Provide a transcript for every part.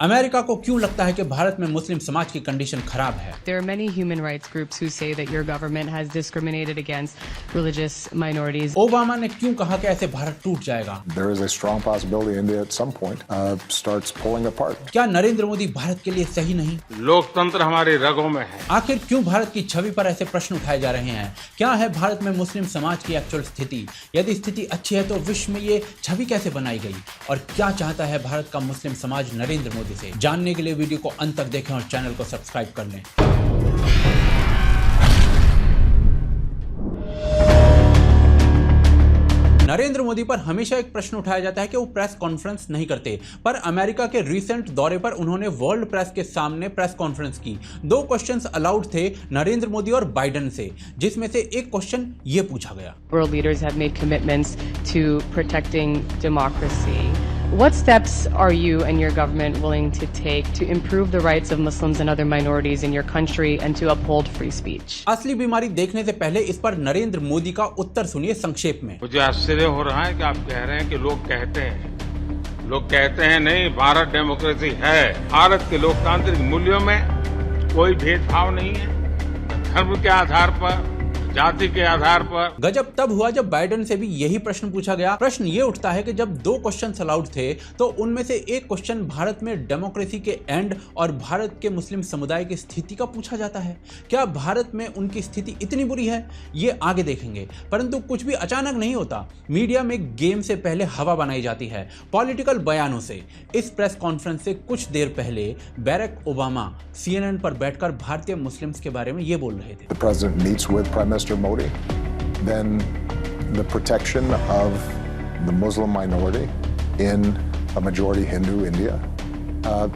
America को क्यों लगता है कि भारत में मुस्लिम समाज की कंडीशन खराब है? There are many human rights groups who say that your government has discriminated against religious minorities. Obama ने क्यों कहा कि ऐसे भारत टूट जाएगा? There is a strong possibility India at some point starts pulling apart. क्या नरेंद्र मोदी भारत के लिए सही नहीं? लोकतंत्र हमारी रगों में है। आखिर क्यों भारत की छवि पर ऐसे प्रश्न उठाए जा रहे हैं? क्या है भारत में मुस्लिम समाज की एक्चुअल स्थिति? यदि स्थिति अच्छी है तो विश्व में ये छवि कैसे बनाई गई? और क्या चाहता है भारत का मुस्लिम समाज नरेंद्र मोदी से? जानने के लिए वीडियो को अंत तक देखें और चैनल को सब्सक्राइब कर लें। नरेंद्र मोदी पर हमेशा एक प्रश्न उठाया जाता है कि वो प्रेस कॉन्फ्रेंस नहीं करते, पर अमेरिका के रीसेंट दौरे पर उन्होंने वर्ल्ड प्रेस के सामने प्रेस कॉन्फ्रेंस की। 2 क्वेश्चंस अलाउड थे नरेंद्र मोदी और बाइडेन से, जिसमें से एक क्वेश्चन ये पूछा गया। World leaders have made commitments to protecting democracy. What steps are you and your government willing to take to improve the rights of Muslims and other minorities in your country and to uphold free speech? असली बीमारी देखने से पहले इस पर नरेंद्र मोदी का उत्तर सुनिए संक्षेप में। मुझे आश्चर्य हो रहा है कि आप कह रहे हैं कि लोग कहते हैं नहीं, भारत डेमोक्रेसी है। भारत के लोकतांत्रिक मूल्यों में कोई भेदभाव नहीं है, धर्म के आधार पर, जाति के आधार पर। गजब तब हुआ जब बाइडेन से भी यही प्रश्न पूछा गया। प्रश्न ये उठता है कि जब 2 क्वेश्चंस अलाउड थे तो उनमें से एक क्वेश्चन भारत में डेमोक्रेसी के एंड और भारत के मुस्लिम समुदाय की स्थिति का पूछा जाता है। क्या भारत में उनकी स्थिति इतनी बुरी है? ये आगे देखेंगे। परंतु कुछ भी अचानक नहीं होता। मीडिया में गेम से पहले हवा बनाई जाती है पॉलिटिकल बयानों से। इस प्रेस कॉन्फ्रेंस से कुछ देर पहले बैरक ओबामा CNN पर बैठकर भारतीय मुस्लिम्स के बारे में ये बोल रहे थे। The president meets with Prime Minister Modi, then the protection of the Muslim minority in a majority Hindu India.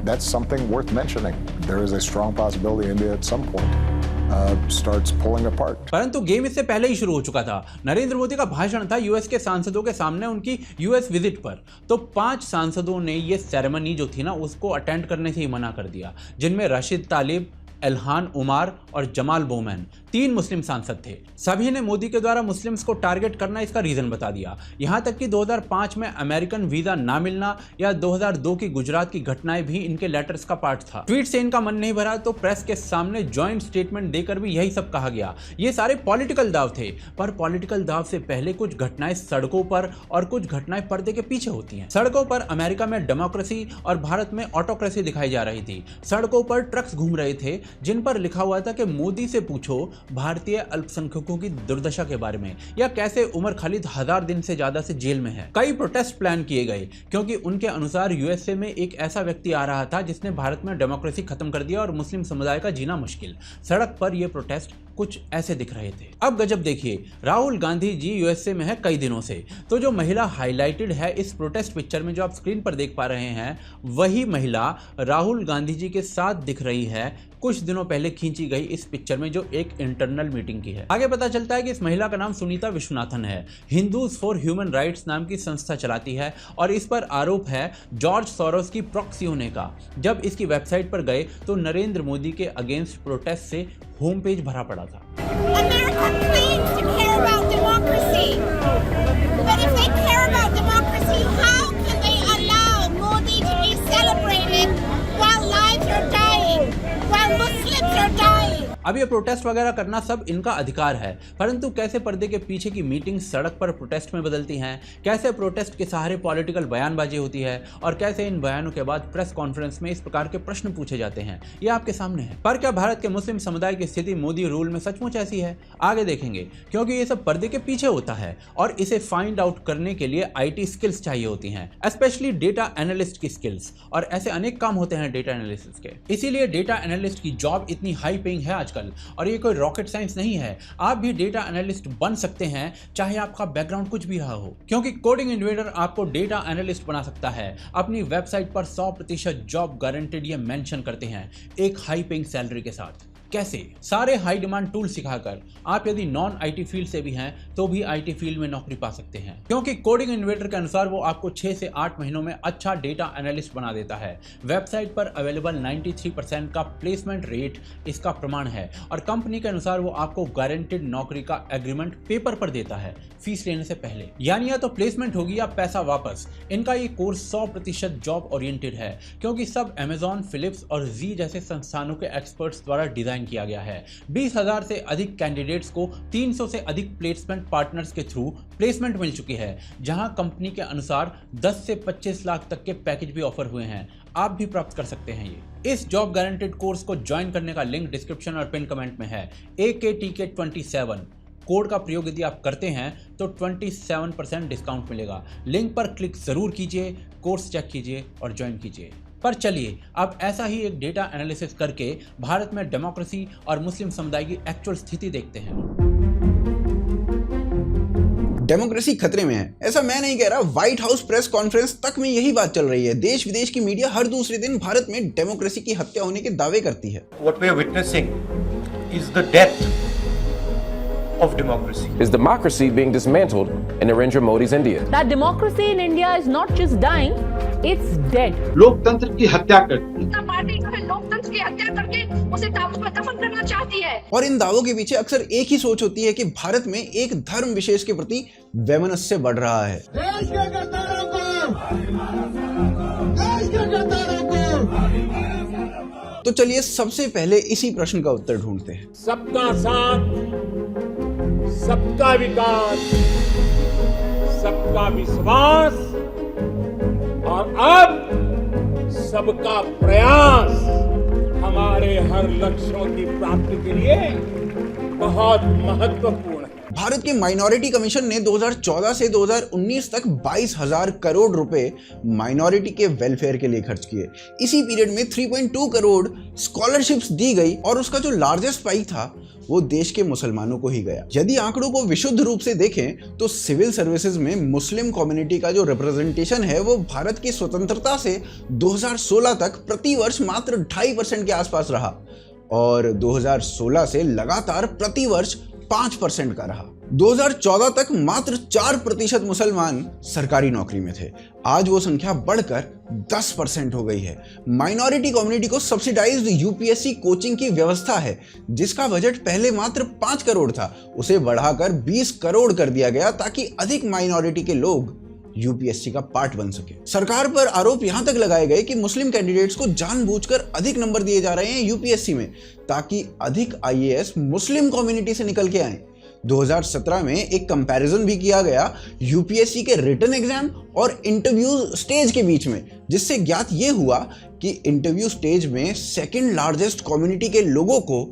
That's something worth mentioning. There is a strong possibility India at some point starts pulling apart. परंतु game इससे पहले ही शुरू हो चुका था। नरेंद्र मोदी का भाषण था यूएस के सांसदों के सामने उनकी यूएस विजिट पर। तो 5 सांसदों ने ये सेरेमनी जो थी ना उसको अटेंड करने से ही मना कर दिया, जिनमें राशिद तालिब, इल्हान उमार और जमाल बोमैन 3 मुस्लिम सांसद थे। सभी ने मोदी के द्वारा मुस्लिम्स को टारगेट करना इसका रीजन बता दिया। यहां तक कि 2005 में अमेरिकन वीजा ना मिलना या 2002 की गुजरात की घटनाएं भी इनके लेटर्स का पार्ट था। ट्वीट से इनका मन नहीं भरा तो प्रेस के सामने जॉइंट स्टेटमेंट देकर भी यही सब कहा गया। ये सारे पॉलिटिकल दाव थे, पर पॉलिटिकल दाव से पहले कुछ घटनाएं सड़कों पर और कुछ घटनाएं पर्दे के पीछे होती हैं। सड़कों पर अमेरिका में डेमोक्रेसी और भारत में ऑटोक्रेसी दिखाई जा रही थी। सड़कों पर ट्रक्स घूम रहे थे जिन पर लिखा हुआ था कि मोदी से पूछो भारतीय अल्पसंख्यकों की दुर्दशा के बारे में, या कैसे उमर खालिद 1000 दिन से ज्यादा से जेल में है। कई प्रोटेस्ट प्लान किए गए क्योंकि उनके अनुसार यूएसए में एक ऐसा व्यक्ति आ रहा था जिसने भारत में डेमोक्रेसी खत्म कर दिया और मुस्लिम समुदाय का जीना मुश्किल। सड़क पर यह प्रोटेस्ट कुछ ऐसे दिख रहे थे। अब गजब देखिए, राहुल गांधी जी यूएसए में है कई दिनों से। तो जो महिला हाईलाइटेड है इस प्रोटेस्ट पिक्चर में जो आप स्क्रीन पर देख पा रहे हैं, वही महिला राहुल गांधी जी के साथ दिख रही है कुछ दिनों पहले खींची गई इस पिक्चर में जो एक इंटरनल मीटिंग की है। आगे पता चलता है कि इस महिला का नाम सुनीता विश्वनाथन है। हिंदूज फॉर ह्यूमन राइट्स नाम की संस्था चलाती है और इस पर आरोप है जॉर्ज सोरोस की प्रॉक्सी होने का। जब इसकी वेबसाइट पर गए तो नरेंद्र मोदी के अगेंस्ट प्रोटेस्ट से होम पेज भरा पड़ा था। अब ये प्रोटेस्ट वगैरह करना सब इनका अधिकार है, परंतु कैसे पर्दे के पीछे की मीटिंग सड़क पर प्रोटेस्ट में बदलती हैं, कैसे प्रोटेस्ट के सहारे पॉलिटिकल बयानबाजी होती है और कैसे इन बयानों के बाद प्रेस कॉन्फ्रेंस में इस प्रकार के प्रश्न पूछे जाते हैं, ये आपके सामने है। पर क्या भारत के मुस्लिम समुदाय की स्थिति मोदी रूल में सचमुच ऐसी है? आगे देखेंगे, क्योंकि ये सब पर्दे के पीछे होता है और इसे फाइंड आउट करने के लिए IT स्किल्स चाहिए होती हैं, स्पेशली डेटा एनालिस्ट की स्किल्स। और ऐसे अनेक काम होते हैं डेटा एनालिसिस के, इसीलिए डेटा एनालिस्ट की जॉब इतनी हाई पेइंग है आजकल। और ये कोई रॉकेट साइंस नहीं है, आप भी डेटा एनालिस्ट बन सकते हैं चाहे आपका बैकग्राउंड कुछ भी रहा हो, क्योंकि कोडिंग इन्वेडर आपको डेटा एनालिस्ट बना सकता है। अपनी वेबसाइट पर 100% जॉब गारंटेड ये मेंशन करते हैं, एक हाई पेइंग सैलरी के साथ। कैसे? सारे हाई डिमांड टूल सिखाकर आप यदि नॉन आईटी फील्ड से भी हैं तो भी आईटी फील्ड में नौकरी पा सकते हैं, क्योंकि कोडिंग इन्वेटर के अनुसार वो आपको 6 से 8 महीनों में अच्छा डेटा एनालिस्ट बना देता है। वेबसाइट पर अवेलेबल 93% का प्लेसमेंट रेट इसका प्रमाण है और कंपनी के अनुसार वो आपको गारंटेड नौकरी का एग्रीमेंट पेपर पर देता है फीस लेने से पहले, यानी या तो प्लेसमेंट होगी या पैसा वापस। इनका ये कोर्स 100% जॉब ओरिएंटेड है, क्योंकि सब अमेजॉन, फिलिप्स और जी जैसे संस्थानों के एक्सपर्ट्स द्वारा डिजाइन किया गया है। 20,000 से अधिक कैंडिडेट्स को 300 से अधिक प्लेसमेंट पार्टनर्स के थ्रू प्लेसमेंट मिल चुकी है, जहां कंपनी के अनुसार 10 से 25 लाख तक के पैकेज भी ऑफर हुए हैं। आप भी प्राप्त कर सकते हैं ये। इस जॉब गारंटेड कोर्स को ज्वाइन करने का लिंक डिस्क्रिप्शन और पिन कमेंट में है। AKTK27 कोड का प्रयोग यदि आप करते हैं तो 27% डिस्काउंट मिलेगा। लिंक पर क्लिक जरूर कीजिए, कोर्स चेक कीजिए और ज्वाइन कीजिए। पर चलिए अब ऐसा ही एक डेटा एनालिसिस करके भारत में डेमोक्रेसी और मुस्लिम समुदाय की एक्चुअल स्थिति देखते हैं। डेमोक्रेसी खतरे में है, ऐसा मैं नहीं कह रहा। व्हाइट हाउस प्रेस कॉन्फ्रेंस तक में यही बात चल रही है। देश विदेश की मीडिया हर दूसरे दिन भारत में डेमोक्रेसी की हत्या होने के दावे करती है। What we are witnessing is the death of democracy. Is democracy being dismantled in Narendra Modi's India? That democracy in India is not just dying, it's dead. लोकतंत्र की हत्या करती है। पार्टी जो है लोकतंत्र की हत्या करके उसे दफन करना चाहती है। और इन दावों के पीछे अक्सर एक ही सोच होती है कि भारत में एक धर्म विशेष के प्रति वैमनस्य बढ़ रहा है। देश के गद्दारों को, देश के गद्दारों को। तो चलिए सबसे पहले इसी प्रश्न का उत्तर ढूंढते हैं। सबका साथ, सबका विकास, सबका विश्वास और अब सबका प्रयास हमारे हर लक्ष्यों की प्राप्ति के लिए बहुत महत्वपूर्ण है। भारत के माइनॉरिटी कमीशन ने 2014 से 2019 तक 22,000 करोड़ रुपए माइनॉरिटी के वेलफेयर के लिए खर्च किए। इसी पीरियड में 3.2 करोड़ स्कॉलरशिप्स दी गई और उसका जो लार्जेस्ट पाई था वो देश के मुसलमानों को ही गया। यदि आंकड़ों को विशुद्ध रूप से देखें तो सिविल सर्विसेज में मुस्लिम कम्युनिटी का जो रिप्रेजेंटेशन है वो भारत की स्वतंत्रता से 2016 तक प्रति वर्ष मात्र 2.5% के आसपास रहा और 2016 से लगातार प्रति वर्ष 5% का रहा। 2014 तक मात्र 4% मुसलमान सरकारी नौकरी में थे। आज वो संख्या बढ़कर 10% हो गई है। माइनॉरिटी कम्युनिटी को सब्सिडाइज्ड यूपीएससी कोचिंग की व्यवस्था है, जिसका बजट पहले मात्र 5 करोड़ था, उसे बढ़ाकर 20 करोड़ कर दिया गया ताकि अधिक माइनॉरिटी के लोग यूपीएससी का पार्ट बन सके। सरकार पर आरोप यहां तक लगाए गए कि मुस्लिम कैंडिडेट्स को जानबूझकर अधिक नंबर दिए जा रहे हैं यूपीएससी में ताकि अधिक आईएएस मुस्लिम कम्युनिटी से निकल के आए। 2017 में एक कंपैरिजन भी किया गया यूपीएससी के रिटन एग्जाम और इंटरव्यू स्टेज के बीच में, जिससे ज्ञात ये हुआ कि इंटरव्यू स्टेज में सेकंड लार्जेस्ट कम्युनिटी के लोगों को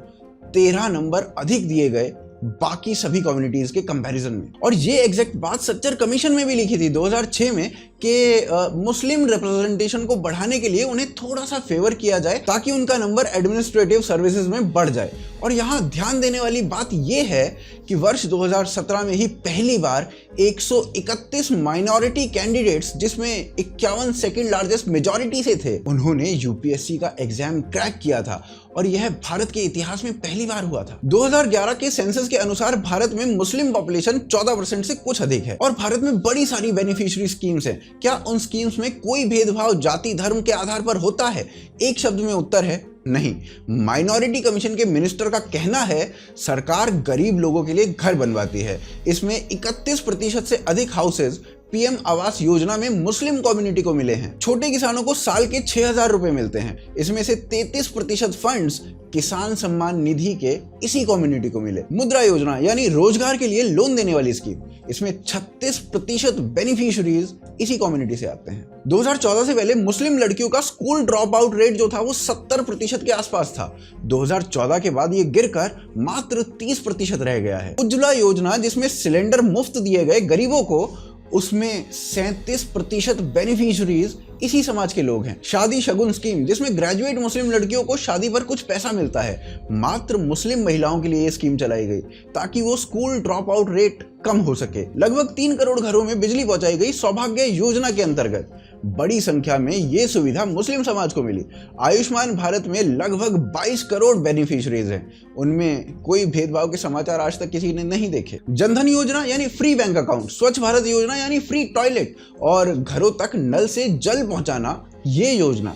13 नंबर अधिक दिए गए बाकी सभी कम्युनिटीज के कंपैरिजन में। और ये एग्जैक्ट बात सच्चर कमीशन में भी लिखी थी 2006 में कि मुस्लिम रिप्रेजेंटेशन को बढ़ाने के लिए उन्हें थोड़ा सा फेवर किया जाए ताकि उनका नंबर एडमिनिस्ट्रेटिव सर्विसेज में बढ़ जाए। और यहाँ ध्यान देने वाली बात यह है कि वर्ष 2017 में ही पहली बार 131 माइनॉरिटी कैंडिडेट्स, जिसमें 51 सेकंड लार्जेस्ट मेजॉरिटी से थे, उन्होंने यूपीएससी का एग्जाम क्रैक किया था और यह भारत के इतिहास में पहली बार हुआ था। 2011 के सेंसस के अनुसार भारत में मुस्लिम पॉपुलेशन 14% से कुछ अधिक है और भारत में बड़ी सारी बेनिफिशियरी स्कीम्स हैं। क्या उन स्कीम्स में कोई भेदभाव जाति धर्म के आधार पर होता है? एक शब्द में उत्तर है नहीं। माइनॉरिटी कमीशन के मिनिस्टर का कहना है सरकार गरीब लोगों के लिए घर बनवाती है। इसमें 31% से अधिक हाउसेज पीएम आवास योजना में मुस्लिम कम्युनिटी को मिले हैं। छोटे किसानों को साल के 6,000 रुपए मिलते हैं। इसमें से 33% फंड्स किसान सम्मान निधि के इसी कम्युनिटी को मिले। मुद्रा योजना यानी रोजगार के लिए लोन देने वाली स्कीम, इसमें 36% बेनिफिशियरीज इसी कम्युनिटी से आते हैं। 2014 से पहले मुस्लिम लड़कियों का स्कूल ड्रॉप आउट रेट जो था वो 70% के आसपास था। 2014 के बाद ये गिरकर मात्र 30% रह गया है। उज्ज्वला योजना जिसमें सिलेंडर मुफ्त दिए गए गरीबों को, उसमें 37% बेनिफिशियरीज इसी समाज के लोग हैं। शादी शगुन स्कीम जिसमें ग्रेजुएट मुस्लिम लड़कियों को शादी पर कुछ पैसा मिलता है, मात्र मुस्लिम महिलाओं के लिए यह स्कीम चलाई गई ताकि वो स्कूल ड्रॉप आउट रेट कम हो सके। लगभग 3 करोड़ घरों में बिजली पहुंचाई गई सौभाग्य योजना के अंतर्गत। बड़ी संख्या में ये सुविधा मुस्लिम समाज को मिली। आयुष्मान भारत में लगभग 22 करोड़ बेनिफिशरीज हैं, उनमें कोई भेदभाव के समाचार आज तक किसी ने नहीं देखे। जनधन योजना यानी फ्री बैंक अकाउंट, स्वच्छ भारत योजना यानी फ्री टॉयलेट और घरों तक नल से जल पहुंचाना, ये योजना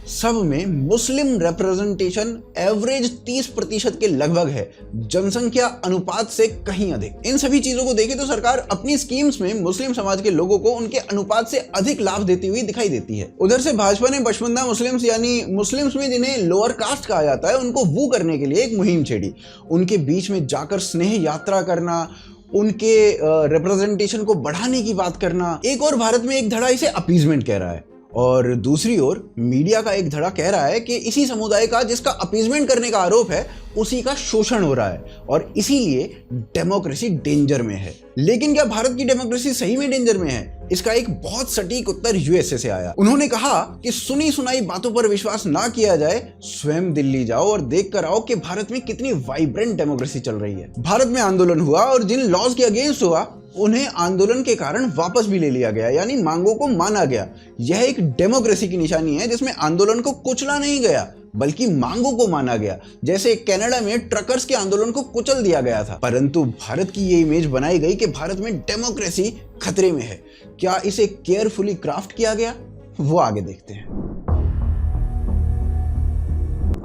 सब में मुस्लिम रिप्रेजेंटेशन एवरेज 30% के लगभग है, जनसंख्या अनुपात से कहीं अधिक। इन सभी चीजों को देखें तो सरकार अपनी स्कीम्स में मुस्लिम समाज के लोगों को उनके अनुपात से अधिक लाभ देती हुई दिखाई देती है। उधर से भाजपा ने बशमंदा मुस्लिम्स यानी मुस्लिम्स में जिन्हें लोअर कास्ट कहा जाता है, उनको वू करने के लिए एक मुहिम छेड़ी। उनके बीच में जाकर स्नेह यात्रा करना, उनके रिप्रेजेंटेशन को बढ़ाने की बात करना। एक और भारत में एक धड़ा इसे अपीजमेंट कह रहा है और दूसरी ओर मीडिया का एक धड़ा कह रहा है कि इसी समुदाय का जिसका अपीजमेंट करने का आरोप है उसी का शोषण हो रहा है और इसीलिए डेमोक्रेसी डेंजर में है। लेकिन क्या भारत की डेमोक्रेसी सही में डेंजर में है? इसका एक बहुत सटीक उत्तर यूएसए से आया। उन्होंने कहा कि सुनी सुनाई बातों पर विश्वास ना किया जाए, स्वयं दिल्ली जाओ और देख कर आओ कि भारत में कितनी वाइब्रेंट डेमोक्रेसी चल रही है। भारत में आंदोलन हुआ और जिन लॉज के अगेंस्ट हुआ उन्हें आंदोलन के कारण वापस भी ले लिया गया, यानी मांगों को माना गया। यह एक डेमोक्रेसी की निशानी है जिसमें आंदोलन को कुचला नहीं गया बल्कि मांगों को माना गया। जैसे कनाडा में ट्रकर्स के आंदोलन को कुचल दिया गया था। परंतु भारत की ये इमेज बनाई गई कि भारत में डेमोक्रेसी खतरे में है। क्या इसे केयरफुली क्राफ्ट किया गया? वो आगे देखते हैं।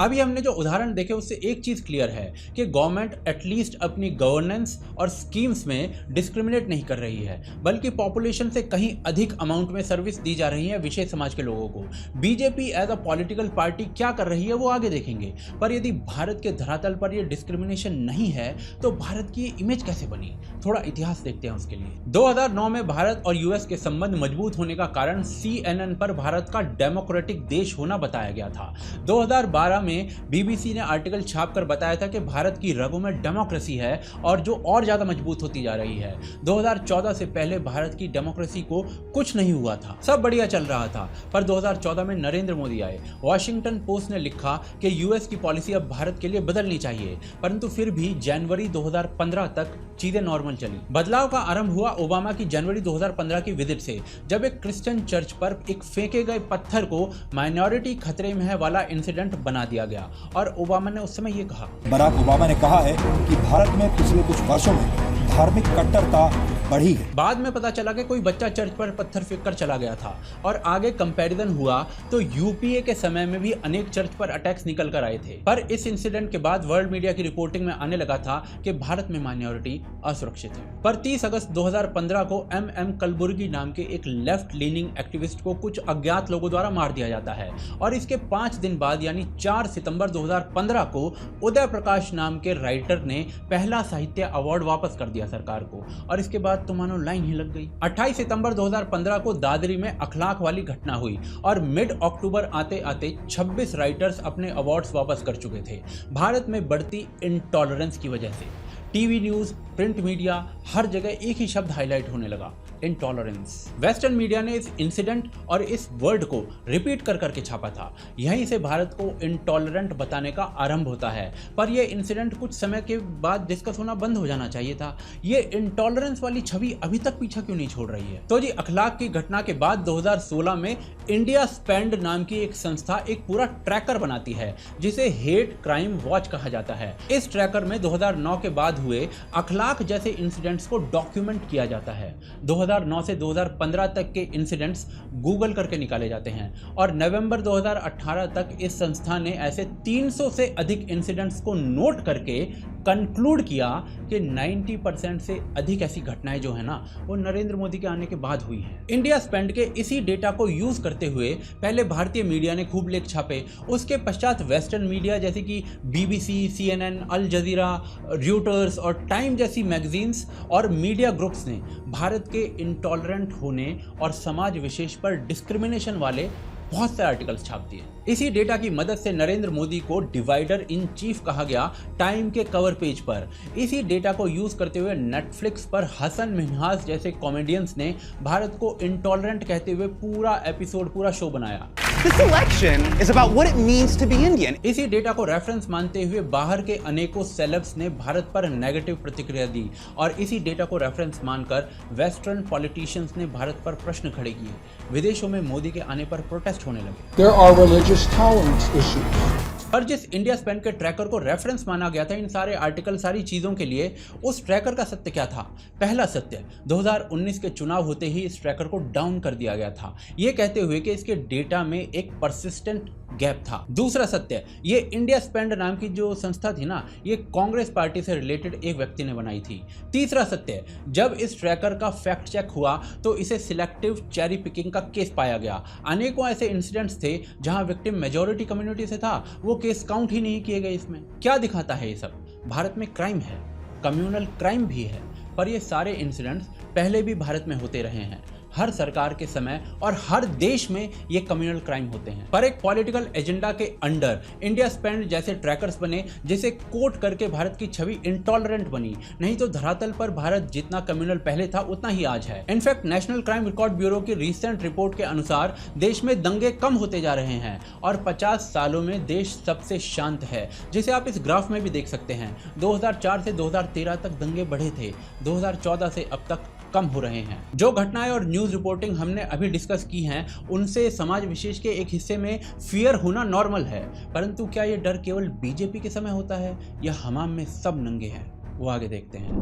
अभी हमने जो उदाहरण देखे उससे एक चीज क्लियर है कि गवर्नमेंट एटलीस्ट अपनी गवर्नेंस और स्कीम्स में डिस्क्रिमिनेट नहीं कर रही है, बल्कि पॉपुलेशन से कहीं अधिक अमाउंट में सर्विस दी जा रही है विशेष समाज के लोगों को। BJP as a political party क्या कर रही है वो आगे देखेंगे, पर यदि भारत के धरातल पर यह डिस्क्रिमिनेशन नहीं है तो भारत की इमेज कैसे बनी? थोड़ा इतिहास देखते हैं उसके लिए। 2009 में भारत और यूएस के संबंध मजबूत होने का कारण CNN पर भारत का डेमोक्रेटिक देश होना बताया गया था। 2012 में बीबीसी ने आर्टिकल छापकर बताया था कि भारत की रगों में डेमोक्रेसी है और जो और ज्यादा मजबूत होती जा रही है। 2014 से पहले भारत की डेमोक्रेसी को कुछ नहीं हुआ था, सब बढ़िया चल रहा था, पर 2014 में नरेंद्र मोदी आए। वॉशिंगटन पोस्ट ने लिखा कि यूएस की पॉलिसी अब भारत के लिए बदलनी चाहिए, परंतु फिर भी जनवरी 2015 तक चीजें नॉर्मल चली। बदलाव का आरंभ हुआ ओबामा की जनवरी 2015 की विजिट से, जब एक क्रिश्चियन चर्च पर एक फेंके गए पत्थर को माइनॉरिटी खतरे में है वाला इंसिडेंट बना दिया गया और ओबामा ने उस समय ये कहा। बराक ओबामा ने कहा है कि भारत में पिछले कुछ वर्षों में धार्मिक कट्टरता बढ़ी है। बाद में पता चला कि कोई बच्चा चर्च पर पत्थर फेंककर चला गया था और आगे कंपैरिजन हुआ तो यूपीए के समय में भी अनेक चर्च पर अटैक्स निकल कर आए थे। पर इस इंसिडेंट के बाद वर्ल्ड मीडिया की रिपोर्टिंग में आने लगा था कि भारत में माइनॉरिटी असुरक्षित है। पर 30 अगस्त 2015 को MM कलबुर्गी नाम के एक लेफ्ट लीनिंग एक्टिविस्ट को कुछ अज्ञात लोगों द्वारा मार दिया जाता है और इसके 5 दिन बाद यानी 4 सितंबर 2015 को उदय प्रकाश नाम के राइटर ने पहला साहित्य अवार्ड वापस कर दिया सरकार को और इसके बाद तो मानो लाइन ही लग गई। 28 सितंबर 2015 को दादरी में अखलाक वाली घटना हुई और मिड अक्टूबर आते आते 26 राइटर्स अपने अवार्ड्स वापस कर चुके थे। भारत में बढ़ती इंटॉलरेंस की वजह से टीवी न्यूज, प्रिंट मीडिया, हर जगह एक ही शब्द हाईलाइट होने लगा, इंटॉलरेंस। वेस्टर्न मीडिया ने इस इंसिडेंट और इस वर्ड को रिपीट कर करके छापा था। यहीं से भारत को इंटॉलरेंट बताने का आरंभ होता है, पर यह इंसिडेंट कुछ समय के बाद डिस्कस होना बंद हो जाना चाहिए था। ये इंटॉलरेंस वाली छवि अभी तक पीछा क्यों नहीं छोड़ रही है? तो जी, अखलाक की घटना के बाद 2016 में इंडिया स्पेंड नाम की एक संस्था एक पूरा ट्रैकर बनाती है जिसे हेट क्राइम वॉच कहा जाता है। इस ट्रैकर में 2009 के बाद हुए अखलाक जैसे इंसिडेंट्स को डॉक्यूमेंट किया जाता है। 2009 से 2015 तक के इंसिडेंट्स गूगल करके निकाले जाते हैं और नवंबर 2018 तक इस संस्था ने ऐसे 300 से अधिक इंसिडेंट्स को नोट करके कंक्लूड किया कि 90% से अधिक ऐसी घटनाएं जो है ना वो नरेंद्र मोदी के आने के बाद हुई हैं। इंडिया स्पेंड के इसी डेटा को यूज करते हुए पहले भारतीय मीडिया ने खूब लेख छापे, उसके पश्चात वेस्टर्न मीडिया जैसे कि BBC, CNN, अल जजीरा, रॉयटर्स और टाइम जैसी मैगजीन्स और मीडिया ग्रुप्स ने भारत के इंटॉलरेंट होने और समाज विशेष पर डिस्क्रिमिनेशन वाले बहुत से आर्टिकल्स छाप दिए। इसी डेटा की मदद से नरेंद्र मोदी को डिवाइडर इन चीफ कहा गया टाइम के कवर पेज पर। इसी डेटा को यूज करते हुए नेटफ्लिक्स पर हसन मिन्हाज जैसे कॉमेडियंस ने भारत को इंटॉलरेंट कहते हुए पूरा एपिसोड, पूरा शो बनाया। This election is about what it means to be Indian. इसी डेटा को रेफरेंस मानते हुए बाहर के अनेकों सेलेब्स ने भारत पर नेगेटिव प्रतिक्रिया दी और इसी डेटा को रेफरेंस मानकर वेस्टर्न पॉलिटिशियंस ने भारत पर प्रश्न खड़े किए। विदेशों में मोदी के आने पर प्रोटेस्ट होने लगे। There are religious tolerance issues. पर जिस इंडिया स्पेंड के ट्रैकर को रेफरेंस माना गया था इन सारे आर्टिकल सारी चीज़ों के लिए, उस ट्रैकर का सत्य क्या था? पहला सत्य, 2019 के चुनाव होते ही इस ट्रैकर को डाउन कर दिया गया था, ये कहते हुए कि इसके डेटा में एक परसिस्टेंट गैप था। दूसरा सत्य, ये इंडिया स्पेंड नाम की जो संस्था थी ना, ये कांग्रेस पार्टी से रिलेटेड एक व्यक्ति ने बनाई थी। तीसरा सत्य, जब इस ट्रैकर का फैक्ट चेक हुआ तो इसे सिलेक्टिव चेरी पिकिंग का केस पाया गया। अनेकों ऐसे इंसिडेंट्स थे जहां विक्टिम मेजॉरिटी कम्युनिटी से था, वो केस काउंट ही नहीं किए गए इसमें। क्या दिखाता है ये सब? भारत में क्राइम है, कम्युनल क्राइम भी है, पर ये सारे इंसिडेंट्स पहले भी भारत में होते रहे हैं। हर सरकार के समय और हर देश में ये कम्युनल क्राइम होते हैं, पर एक पॉलिटिकल एजेंडा के अंडर इंडिया स्पेंड जैसे ट्रैकर्स बने जिसे कोट करके भारत की छवि इंटॉलरेंट बनी। नहीं तो धरातल पर भारत जितना कम्युनल पहले था उतना ही आज है। In fact national crime record bureau की रिसेंट रिपोर्ट के अनुसार देश में दंगे कम होते जा रहे हैं और 50 सालों में देश सबसे शांत है, जिसे आप इस ग्राफ में भी देख सकते हैं। 2004 से 2013 तक दंगे बढ़े थे, 2014 से अब तक कम हो रहे हैं। जो घटनाएं और न्यूज़ रिपोर्टिंग हमने अभी डिस्कस की हैं, उनसे समाज विशेष के एक हिस्से में फियर होना नॉर्मल है, परंतु क्या ये डर केवल बीजेपी के समय होता है या हमाम में सब नंगे हैं? वो आगे देखते हैं।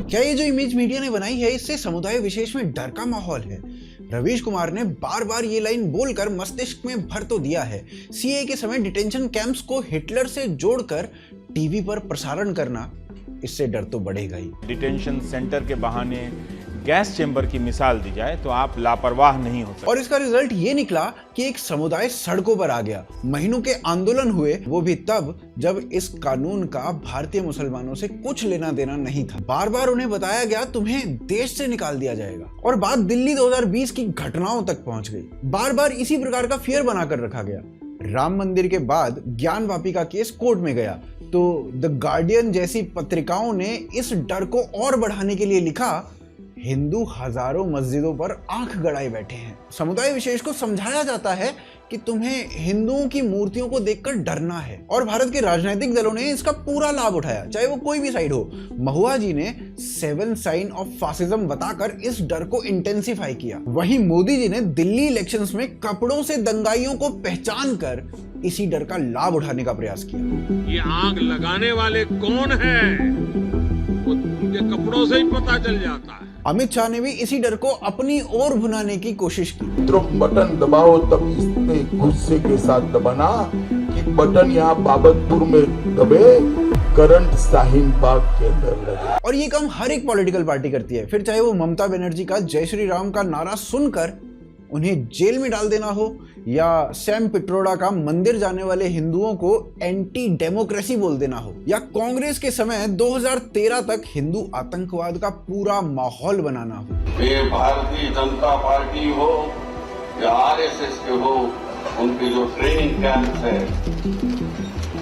क्या ये जो इमेज मीडिया ने बनाई है इससे समुदाय विशेष में डर का माहौल है? रवीश कुमार ने बार बार ये लाइन बोलकर मस्तिष्क में भर तो दिया है। सीए के समय डिटेंशन कैंप्स को हिटलर से जोड़कर टीवी पर प्रसारण करना, इससे डर तो बढ़ेगा ही। डिटेंशन सेंटर के बहाने गैस चेंबर की मिसाल दी जाए तो आप लापरवाह नहीं हो सकते। और इसका रिजल्ट ये निकला कि एक समुदाय सड़कों पर आ गया। महीनों के आंदोलन हुए, वो भी तब जब इस कानून का भारतीय मुसलमानों से कुछ लेना देना नहीं था। बार बार उन्हें बताया गया तुम्हें देश से निकाल दिया जाएगा, और बात दिल्ली 2020 की घटनाओं तक पहुंच गई। बार बार इसी प्रकार का फियर बनाकर रखा गया। राम मंदिर के बाद ज्ञानवापी का केस कोर्ट में गया तो द गार्डियन जैसी पत्रिकाओं ने इस डर को और बढ़ाने के लिए लिखा, हिंदू हजारों मस्जिदों पर आंख गड़ाए बैठे हैं। समुदाय विशेष को समझाया जाता है कि तुम्हें हिंदुओं की मूर्तियों को देखकर डरना है, और भारत के राजनीतिक दलों ने इसका पूरा लाभ उठाया, चाहे वो कोई भी साइड हो। महुआ जी ने 7 साइन ऑफ फासिज्म बताकर इस डर को इंटेंसिफाई किया। वहीं मोदी जी ने दिल्ली इलेक्शंस में कपड़ों से दंगाइयों को पहचान कर इसी डर का लाभ उठाने का प्रयास किया। ये आग लगाने वाले कौन हैं? वो उनके कपड़ों से ही पता चल जाता है। अमित शाह ने भी इसी डर को अपनी ओर भुनाने की कोशिश की। बटन दबाओ तब इतने गुस्से के साथ दबाना कि बटन यहाँ बाबतपुर में दबे, करंट शाहीन बाग के अंदर लगे। और ये काम हर एक पॉलिटिकल पार्टी करती है, फिर चाहे वो ममता बनर्जी का जय श्री राम का नारा सुनकर उन्हें जेल में डाल देना हो, या सैम पिट्रोडा का मंदिर जाने वाले हिंदुओं को एंटी डेमोक्रेसी बोल देना हो, या कांग्रेस के समय 2013 तक हिंदू आतंकवाद का पूरा माहौल बनाना हो। वे भारतीय जनता पार्टी हो या आरएसएस के हो, उनके जो ट्रेनिंग कैंप है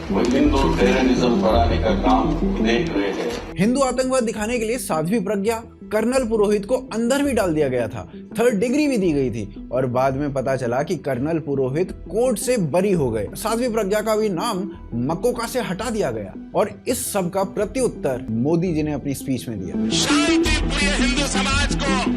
वो हिंदू टेररिज्म बढ़ाने का काम देख रहे हैं। हिंदू आतंकवाद दिखाने के लिए साध्वी प्रज्ञा, कर्नल पुरोहित को अंदर भी डाल दिया गया था, 3rd डिग्री भी दी गई थी, और बाद में पता चला कि कर्नल पुरोहित कोर्ट से बरी हो गए। साध्वी प्रज्ञा का भी नाम मकोका से हटा दिया गया, और इस सब का प्रत्युत्तर मोदी जी ने अपनी स्पीच में दिया। शांतिप्रिय हिंदू समाज को,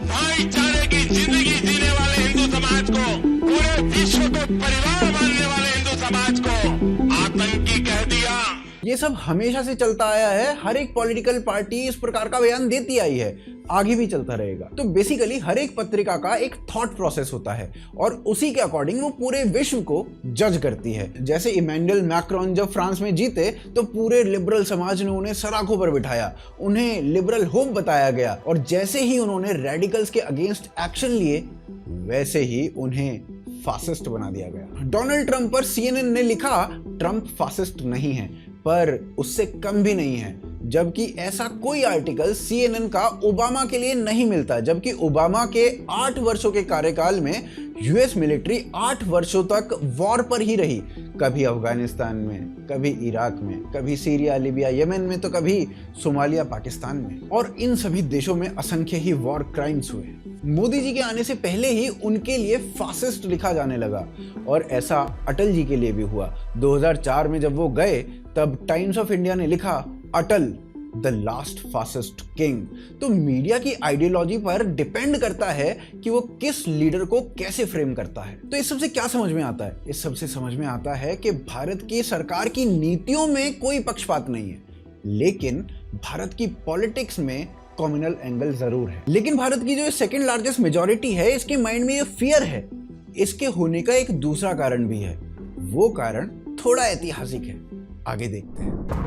भाईचारे की जिंदगी जीने वाले हिंदू समाज को, पूरे विश्व को परिवार मानने वाले हिंदू समाज को आतंकी कह दिया। ये सब हमेशा से चलता आया है, हर एक पॉलिटिकल पार्टी इस प्रकार का बयान देती आई है, आगे भी चलता रहेगा। तो बेसिकली हर एक पत्रिका का एक थॉट प्रोसेस होता है और उसी के अकॉर्डिंग वो पूरे विश्व को जज करती है। जैसे इमैनुअल मैक्रोन जब फ्रांस में जीते तो पूरे लिबरल समाज ने उन्हें सराखों पर बिठाया, उन्हें लिबरल होप बताया गया, और जैसे ही उन्होंने रेडिकल्स के अगेंस्ट एक्शन लिए वैसे ही उन्हें फासिस्ट बना दिया गया। डोनाल्ड ट्रंप पर CNN ने लिखा, ट्रंप फासिस्ट नहीं है, पर उससे कम भी नहीं है। जबकि ऐसा कोई आर्टिकल CNN का ओबामा के लिए नहीं मिलता, जबकि ओबामा के 8 वर्षों के कार्यकाल में यूएस मिलिट्री 8 वर्षों तक वॉर पर ही रही, कभी अफगानिस्तान में, कभी इराक में, कभी सीरिया, लीबिया, यमन में, तो कभी सोमालिया, पाकिस्तान में, और इन सभी देशों में असंख्य ही वॉर क्राइम्स हुए। मोदी जी के आने से पहले ही उनके लिए फासिस्ट लिखा जाने लगा, और ऐसा अटल जी के लिए भी हुआ। 2004 में जब वो गए तब टाइम्स ऑफ इंडिया ने लिखा, अटल द लास्ट फासिस्ट किंग। तो मीडिया की आइडियोलॉजी पर डिपेंड करता है कि वो किस लीडर को कैसे फ्रेम करता है। तो इस सबसे क्या समझ में आता है? इस सबसे समझ में आता है कि भारत की सरकार की नीतियों में कोई पक्षपात नहीं है, लेकिन भारत की पॉलिटिक्स में कम्युनल एंगल जरूर है। लेकिन भारत की जो सेकंड लार्जेस्ट मेजॉरिटी है, इसके माइंड में ये फियर है। इसके होने का एक दूसरा कारण भी है, वो कारण थोड़ा ऐतिहासिक है, आगे देखते हैं।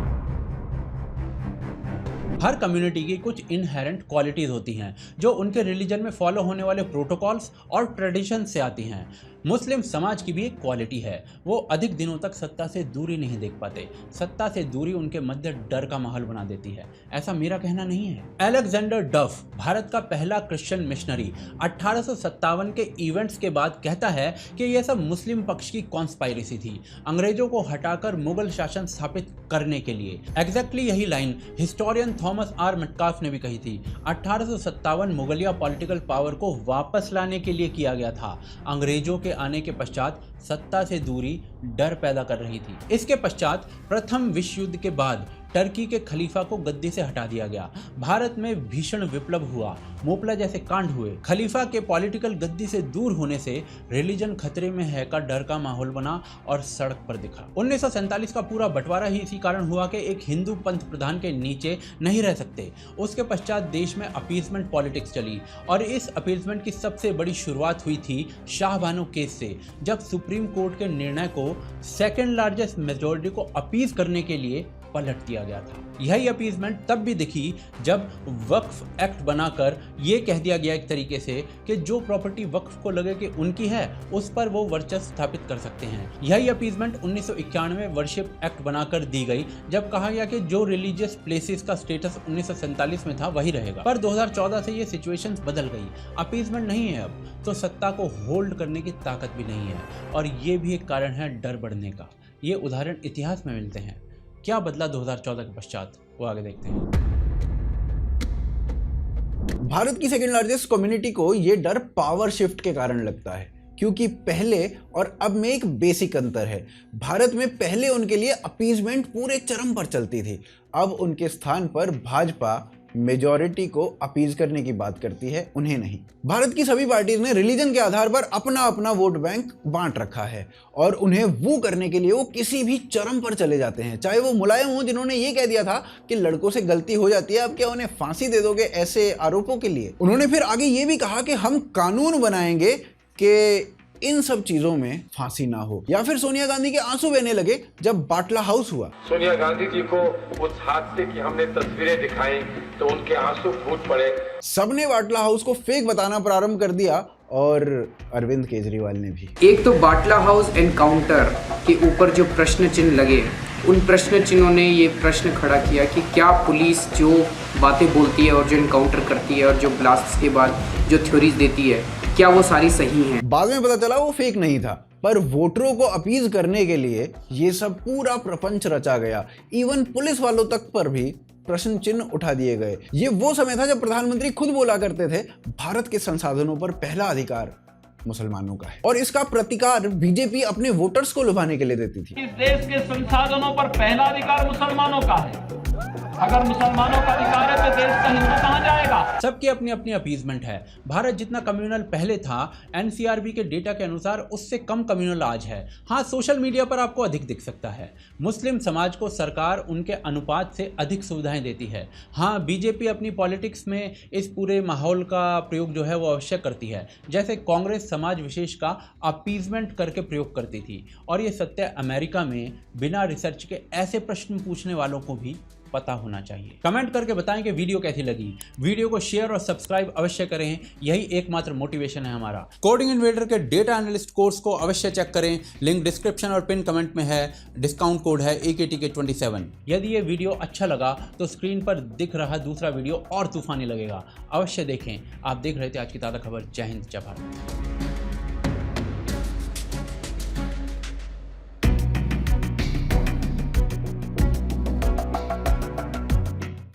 हर कम्युनिटी की कुछ इनहेरेंट क्वालिटीज होती हैं जो उनके रिलीजन में फॉलो होने वाले प्रोटोकॉल्स और ट्रेडिशन से आती हैं। मुस्लिम समाज की भी एक क्वालिटी है, वो अधिक दिनों तक सत्ता से दूरी नहीं देख पाते। सत्ता से दूरी उनके मध्य डर का माहौल बना देती है। ऐसा मेरा कहना नहीं है। अलेक्जेंडर डफ, भारत का पहला क्रिश्चियन मिशनरी, 1857 के इवेंट्स के बाद कहता है कि यह सब मुस्लिम पक्ष की कॉन्स्पायरेसी थी, अंग्रेजों को हटाकर मुगल शासन स्थापित करने के लिए। एग्जैक्टली यही line historian Thomas R Metcalf ने भी कही थी। 1857 मुगलिया पॉलिटिकल पावर को वापस लाने के लिए किया गया था। अंग्रेजों के आने के पश्चात सत्ता से दूरी डर पैदा कर रही थी। इसके पश्चात प्रथम विश्व युद्ध के बाद टर्की के खलीफा को गद्दी से हटा दिया गया। भारत में भीषण विप्लव हुआ, मोपला जैसे कांड हुए। खलीफा के पॉलिटिकल गद्दी से दूर होने से रिलीजन खतरे में है का डर का माहौल बना और सड़क पर दिखा। 1947 का पूरा बंटवारा ही इसी कारण हुआ कि एक हिंदू पंथ प्रधान के नीचे नहीं रह सकते। उसके पश्चात देश में अपीजमेंट पॉलिटिक्स चली और इस अपीजमेंट की सबसे बड़ी शुरुआत हुई थी शाहबानो केस से, जब सुप्रीम कोर्ट के निर्णय को सेकेंड लार्जेस्ट मेजॉरिटी को अपीज करने के लिए पलट दिया गया था। यही अपीजमेंट तब भी दिखी जब वक्फ एक्ट बनाकर यह कह दिया गया एक तरीके से कि जो प्रॉपर्टी वक्फ को लगे कि उनकी है उस पर वो वर्चस्व स्थापित कर सकते हैं। यही अपीजमेंट 1991 वर्शिप एक्ट बनाकर दी गई, जब कहा गया कि जो रिलीजियस प्लेसेस का स्टेटस 1947 में था वही रहेगा। पर 2014 से ये सिचुएशन बदल गई। अपीजमेंट नहीं है अब, तो सत्ता को होल्ड करने की ताकत भी नहीं है, और ये भी एक कारण है डर बढ़ने का। ये उदाहरण इतिहास में मिलते हैं। क्या बदला 2014 के पश्चात, वो आगे देखते हैं। भारत की सेकेंड लार्जेस्ट कम्युनिटी को यह डर पावर शिफ्ट के कारण लगता है, क्योंकि पहले और अब में एक बेसिक अंतर है। भारत में पहले उनके लिए अपीजमेंट पूरे चरम पर चलती थी, अब उनके स्थान पर भाजपा मेजॉरिटी को अपीज करने की बात करती है, उन्हें नहीं। भारत की सभी पार्टीज ने रिलीजन के आधार पर अपना अपना वोट बैंक बांट रखा है, और उन्हें वो करने के लिए वो किसी भी चरम पर चले जाते हैं। चाहे वो मुलायम हो, जिन्होंने ये कह दिया था कि लड़कों से गलती हो जाती है, अब क्या उन्हें फांसी दे दोगे ऐसे आरोपों के लिए। उन्होंने फिर आगे ये भी कहा कि हम कानून बनाएंगे कि इन सब चीजों में फांसी ना हो। या फिर सोनिया गांधी के आंसू बहने लगे जब बाटला हाउस हुआ। सोनिया गांधी जी को उस हादसे की हमने तस्वीरें दिखाई तो उनके आंसू फूट पड़े। सबने बाटला हाउस को फेक बताना प्रारंभ कर दिया, और अरविंद केजरीवाल ने भी। एक तो बाटला हाउस एनकाउंटर के ऊपर जो प्रश्न चिन्ह लगे, उन प्रश्न चिन्हों ने ये प्रश्न खड़ा किया कि क्या पुलिस जो बातें बोलती है और जो एनकाउंटर करती है और जो ब्लास्ट के बाद जो थ्योरीज देती है, क्या वो सारी सही हैं? बाद में पता चला वो फेक नहीं था, पर वोटरों को अपीज करने के लिए ये सब पूरा प्रपंच रचा गया। इवन पुलिस वालों तक पर भी प्रश्न चिन्ह उठा दिए गए। ये वो समय था जब प्रधानमंत्री खुद बोला करते थे, भारत के संसाधनों पर पहला अधिकार मुसलमानों का है, और इसका प्रतिकार बीजेपी अपने वोटर्स को लुभाने के लिए देती थी। इस देश के संसाधनों पर पहला अधिकार मुसलमानों का है। अगर मुसलमानों का अधिकार है तो देश का हिंदू कहां जाएगा? सबकी अपनी अपनी अपीजमेंट है। भारत जितना कम्युनल पहले था, एनसीआरबी के डेटा के अनुसार उससे कम कम्युनल आज है। हाँ, सोशल मीडिया पर आपको अधिक दिख सकता है। मुस्लिम समाज को सरकार उनके अनुपात से अधिक सुविधाएं देती है। हाँ, बीजेपी अपनी पॉलिटिक्स में इस पूरे माहौल का प्रयोग जो है वो अवश्य करती है, जैसे कांग्रेस समाज विशेष का अपीजमेंट करके प्रयोग करती थी। और ये सत्य अमेरिका में बिना रिसर्च के ऐसे प्रश्न पूछने वालों को भी पता होना चाहिए। कमेंट करके बताएं कि वीडियो कैसी लगी। वीडियो को शेयर और सब्सक्राइब अवश्य करें, यही एकमात्र मोटिवेशन है हमारा। कोडिंग इन्वेडर के डेटा एनालिस्ट कोर्स को अवश्य चेक करें, लिंक डिस्क्रिप्शन और पिन कमेंट में है। डिस्काउंट कोड है AKTK27। यदि ये वीडियो अच्छा लगा तो स्क्रीन पर दिख रहा दूसरा वीडियो और तूफानी लगेगा, अवश्य देखें। आप देख रहे थे आज की ताज़ा खबर। जय हिंद, जय भारत।